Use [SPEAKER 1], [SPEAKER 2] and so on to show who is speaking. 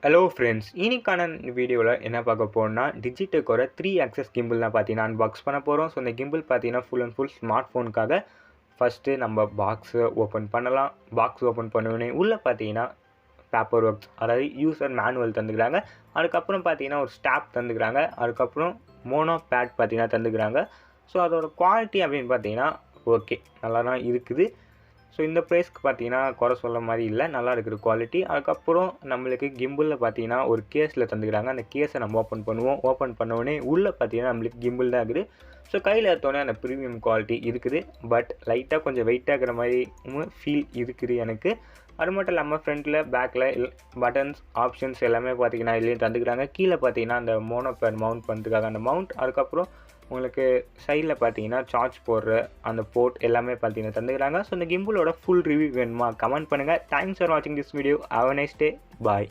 [SPEAKER 1] Hello friends, இன்னைக்கான வீடியோவில் என்ன பார்க்க போகிறோம்னா டிஜிடெக்கோட 3 ஆக்சஸ் கிம்பிள் தான் பார்த்தீங்கன்னா அன்பாக்ஸ் பண்ண போகிறோம். ஸோ இந்த கிம்பிள் பார்த்தீங்கன்னா ஃபுல் அண்ட் ஃபுல் ஸ்மார்ட் ஃபோனுக்காக. ஃபஸ்ட்டு நம்ம பாக்ஸை ஓப்பன் பண்ணலாம். பாக்ஸ் ஓப்பன் பண்ணோடனே உள்ளே பார்த்தீங்கன்னா பேப்பர் ஒர்க்ஸ், அதாவது யூசர் மேனுவல் தந்துக்கிறாங்க. அதுக்கப்புறம் பார்த்தீங்கன்னா ஒரு ஸ்டாப் தந்துக்கிறாங்க. அதுக்கப்புறம் மோனோ பேட் பார்த்தீங்கன்னா தந்துக்கிறாங்க. ஸோ அதோட குவாலிட்டி அப்படின்னு பார்த்தீங்கன்னா ஓகே, நல்லா தான் இருக்குது. ஸோ இந்த ப்ரைஸ்க்கு பார்த்தீங்கன்னா குறை சொல்ல மாதிரி இல்லை, நல்லா இருக்குது குவாலிட்டி. அதுக்கப்புறம் நம்மளுக்கு கிம்பிளில் பார்த்தீங்கன்னா ஒரு கேஸில் தந்துக்கிறாங்க. அந்த கேஸை நம்ம ஓப்பன் பண்ணுவோம். ஓப்பன் பண்ணோடனே உள்ளே பார்த்தீங்கன்னா நம்மளுக்கு கிம்பிள் தான் இருக்குது. ஸோ கையில் எடுத்தோடனே அந்த ப்ரீமியம் குவாலிட்டி இருக்குது. பட் லைட்டாக கொஞ்சம் வெயிட்டாக இருக்கிற மாதிரி ஃபீல் இருக்குது எனக்கு. அது மட்டும் இல்லாமல் ஃப்ரண்ட்டில் பேக்கில் பட்டன்ஸ் ஆப்ஷன்ஸ் எல்லாமே பார்த்தீங்கன்னா இதுலேயும் தந்துக்கிறாங்க. கீழே பார்த்தீங்கன்னா அந்த மோனோபேட் மவுண்ட் பண்ணுறதுக்காக அந்த மவுண்ட், அதுக்கப்புறம் உங்களுக்கு சைடில் பார்த்தீங்கன்னா சார்ஜ் போடுற அந்த போர்ட் எல்லாமே பார்த்தீங்கன்னா தந்துக்கிறாங்க. ஸோ இந்த கிம்பிளோட ஃபுல் ரிவ்யூ வேணுமா கமெண்ட் பண்ணுங்கள். தேங்க்ஸ் ஃபார் வாட்சிங் this video. Have a nice day. Bye.